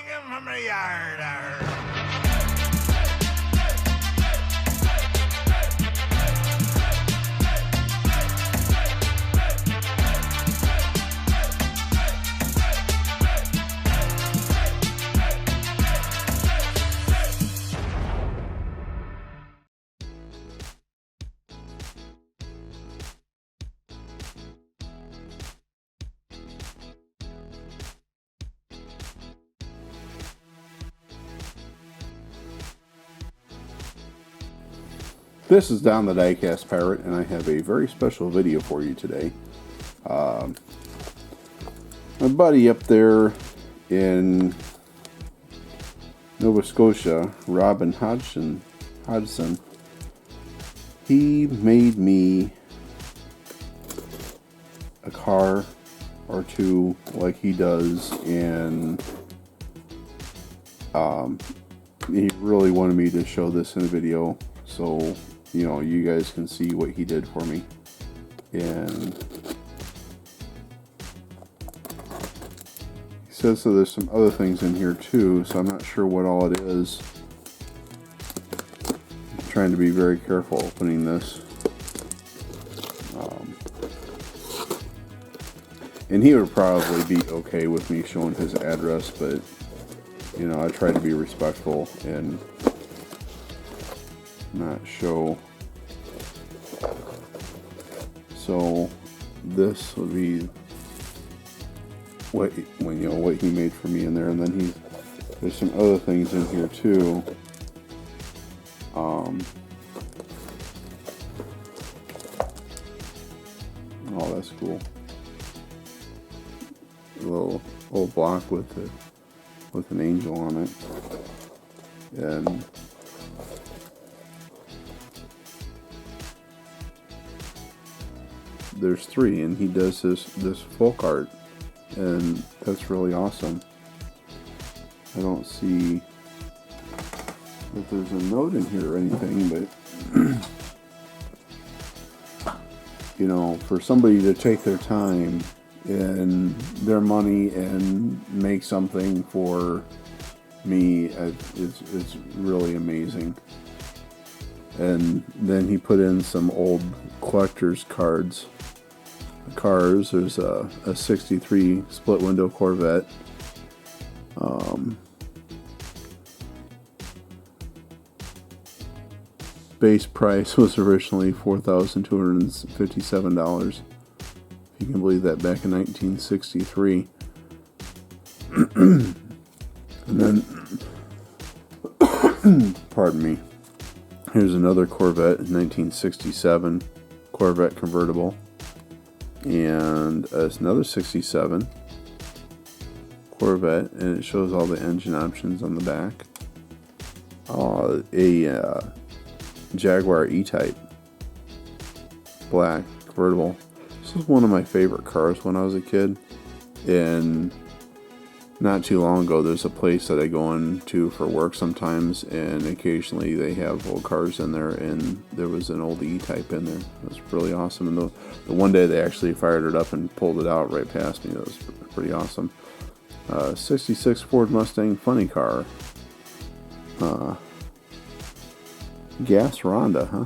him from the yard. This is Don the Diecast Pirate, and I have a very special video for you today. My buddy up there in Nova Scotia, Robin Hodgson, he made me a car or two like he does, and he really wanted me to show this in a video, so you know, you guys can see what he did for me. And he says that there's some other things in here too, so I'm not sure what all it is. I'm trying to be very careful opening this. And he would probably be okay with me showing his address, but you know, I try to be respectful and not show. So this will be what he made for me in there, and then there's some other things in here too. Oh, that's cool. A little old block with an angel on it, and there's 3, and he does this folk art, and that's really awesome. I don't see that there's a note in here or anything, but you know, for somebody to take their time and their money and make something for me, it's really amazing. And then he put in some old collector's cars. There's a 63 split window Corvette. Base price was originally $4,257. If you can believe that, back in 1963. And then, pardon me, here's another Corvette, 1967 Corvette convertible. And it's another 67 Corvette, and it shows all the engine options on the back. A Jaguar E-Type black convertible. This is one of my favorite cars when I was a kid, and not too long ago there's a place that I go into for work sometimes, and occasionally they have old cars in there, and there was an old E-Type in there. It was really awesome, and the one day they actually fired it up and pulled it out right past me. That was pretty awesome. 66 Ford Mustang funny car. Gas Ronda, huh?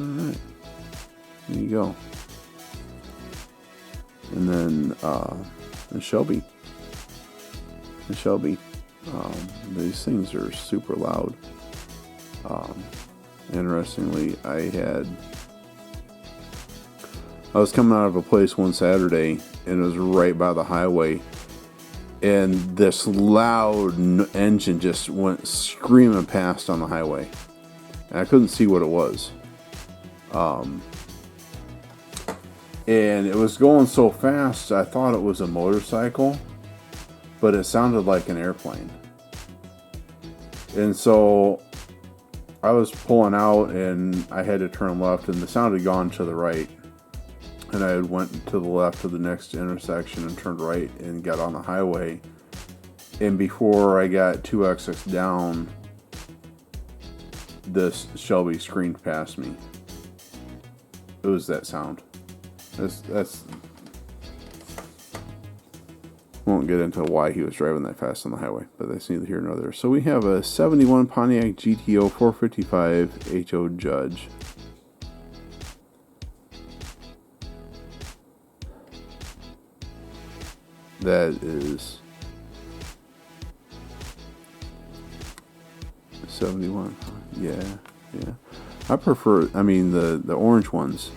Alright. There you go. And then the Shelby. These things are super loud. Interestingly, I was coming out of a place one Saturday, and it was right by the highway, and this loud engine just went screaming past on the highway, and I couldn't see what it was. And it was going so fast, I thought it was a motorcycle, but it sounded like an airplane. And so I was pulling out, and I had to turn left, and the sound had gone to the right. And I went to the left of the next intersection and turned right and got on the highway. And before I got 2 exits down, this Shelby screamed past me. It was that sound. That's Won't get into why he was driving that fast on the highway, but that's neither here nor there. So we have a 71 Pontiac Gto 455 HO Judge. That is 71. Yeah. I prefer, I mean, the orange ones.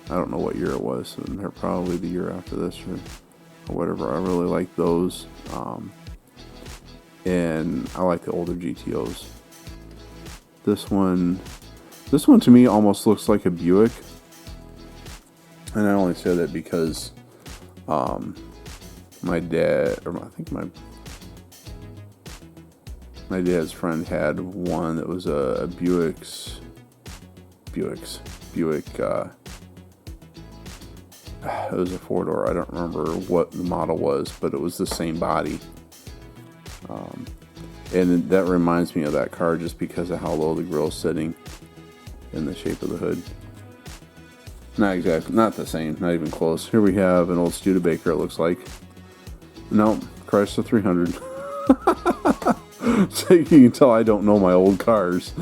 I don't know what year it was. And they're probably the year after this or whatever. I really like those. And I like the older GTOs. This one to me almost looks like a Buick. And I only say that because my dad, or I think my dad's friend had one that was a Buick. It was a four-door. I don't remember what the model was, but it was the same body. And that reminds me of that car just because of how low the grill's sitting and the shape of the hood. Not exactly, not the same, not even close. Here we have an old Studebaker, it looks like. No, Chrysler 300. So you can tell I don't know my old cars.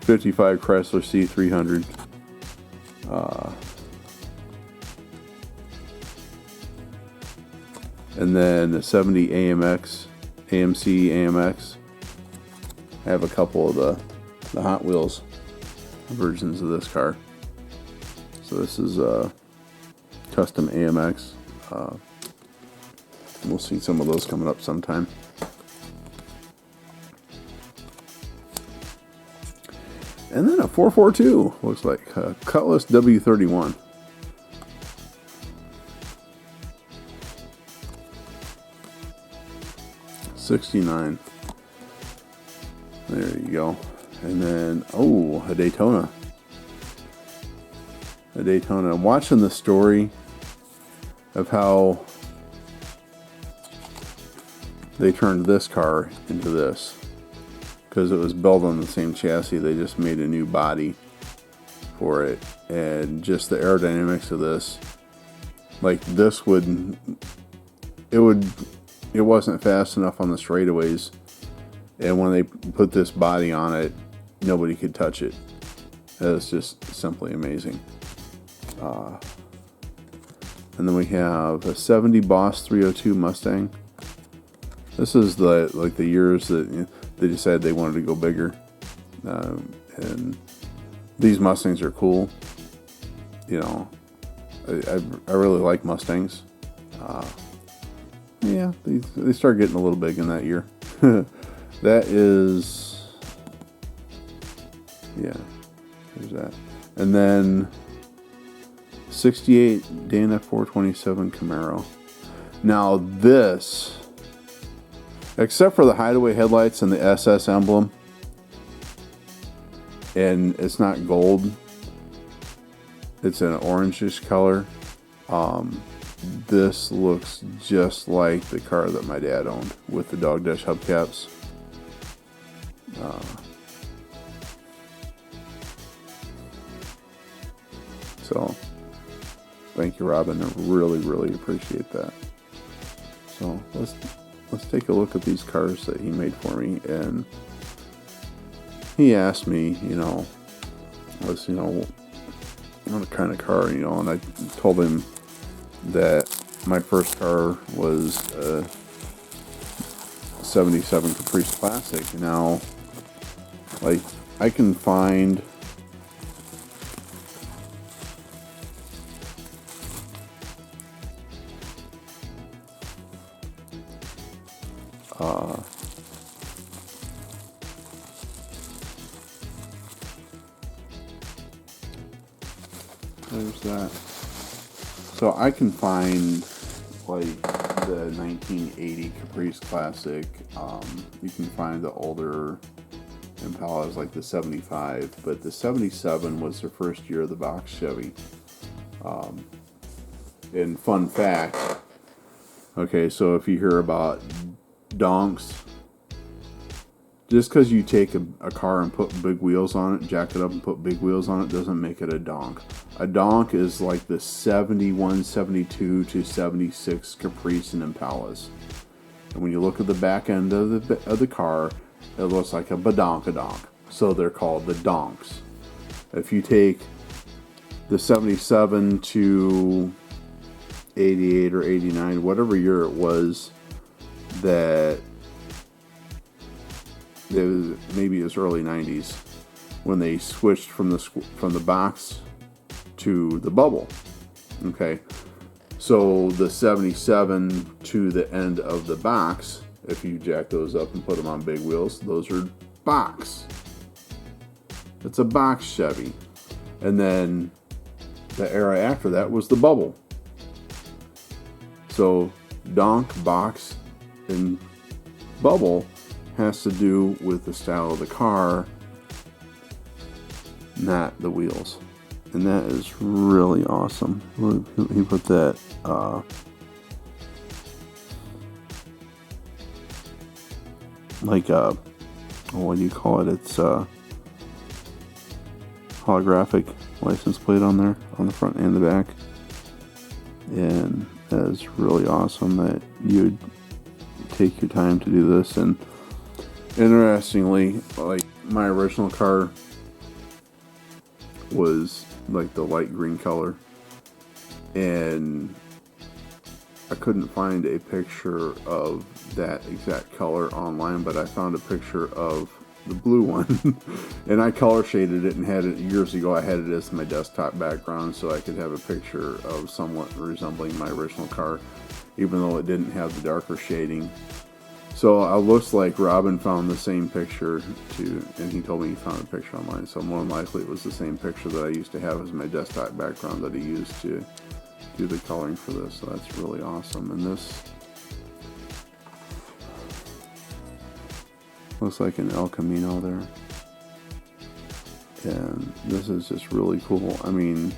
55 Chrysler C300. And then the 70 AMC AMX. I have a couple of the Hot Wheels versions of this car. So this is a custom AMX. We'll see some of those coming up sometime. And then a 442, looks like a Cutlass W31. $69. There you go. And then, oh, a Daytona. A Daytona. I'm watching the story of how they turned this car into this. Because it was built on the same chassis, they just made a new body for it. And just the aerodynamics of this, like this it wasn't fast enough on the straightaways. And when they put this body on it, nobody could touch it. It's just simply amazing. And then we have a 70 Boss 302 Mustang. This is the years that they decided they wanted to go bigger. And these Mustangs are cool. You know, I really like Mustangs. Yeah, they start getting a little big in that year. That is, yeah, there's that. And then 68 Dana 427 Camaro. Now this, except for the hideaway headlights and the SS emblem, and it's not gold, it's an orangish color. This looks just like the car that my dad owned with the dog dash hubcaps. So thank you, Robin. I really appreciate that. So let's take a look at these cars that he made for me. And he asked me, what kind of car, and I told him that my first car was a 77 Caprice Classic. Now, like, I can find there's that. So I can find like the 1980 Caprice Classic. You can find the older Impalas like the 75, but the 77 was the first year of the box Chevy. And fun fact, okay, so if you hear about donks, just because you take a car and put big wheels on it, jack it up and put big wheels on it, doesn't make it a donk. A donk is like the 71, 72 to 76 Caprice and Impalas. And when you look at the back end of the car, it looks like a badonkadonk. So they're called the donks. If you take the 77 to 88 or 89, whatever year it was, that it was, maybe it was early 90s, when they switched from the box to the bubble. Okay, so the 77 to the end of the box, if you jack those up and put them on big wheels, those are box. It's a box Chevy. And then the era after that was the bubble. So donk, box, and bubble has to do with the style of the car, not the wheels. And that is really awesome. He put that like a, what do you call it? It's holographic license plate on there, on the front and the back. And that is really awesome that you'd take your time to do this. And interestingly, like, my original car was like the light green color, and I couldn't find a picture of that exact color online, but I found a picture of the blue one and I color shaded it and had it years ago. I had it as my desktop background so I could have a picture of somewhat resembling my original car, even though it didn't have the darker shading. So it looks like Robin found the same picture too, and he told me he found a picture online. So more than likely it was the same picture that I used to have as my desktop background that he used to do the coloring for this. So that's really awesome. And this looks like an El Camino there. And this is just really cool. I mean,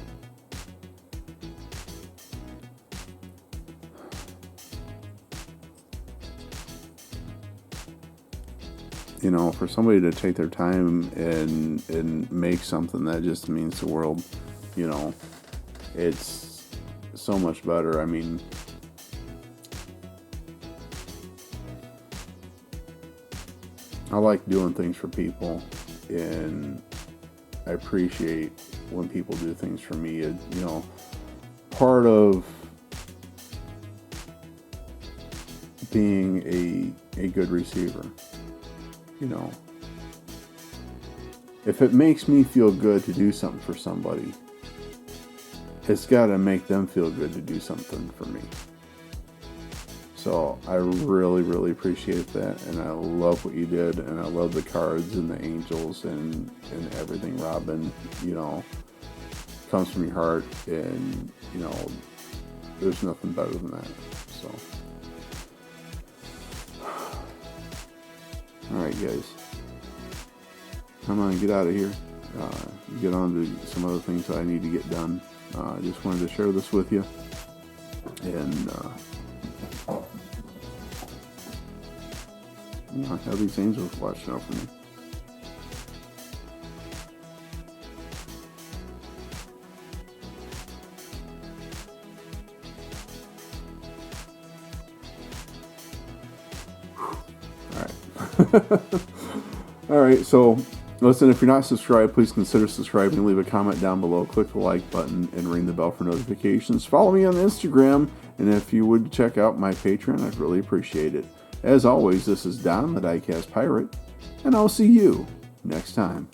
you know, for somebody to take their time and make something, that just means the world. You know, it's so much better. I mean, I like doing things for people, and I appreciate when people do things for me. You know, part of being a good receiver, you know, if it makes me feel good to do something for somebody, it's got to make them feel good to do something for me. So I really, really appreciate that, and I love what you did, and I love the cards and the angels and everything, Robin. You know, comes from your heart, and you know, there's nothing better than that. So, all right, guys, come on, get out of here. Get on to some other things that I need to get done. I just wanted to share this with you, and you know, have these angels watching out for me. Alright. Alright, so listen, if you're not subscribed, please consider subscribing. Leave a comment down below, click the like button, and ring the bell for notifications. Follow me on Instagram, and if you would check out my Patreon, I'd really appreciate it. As always, this is Don, the Diecast Pirate, and I'll see you next time.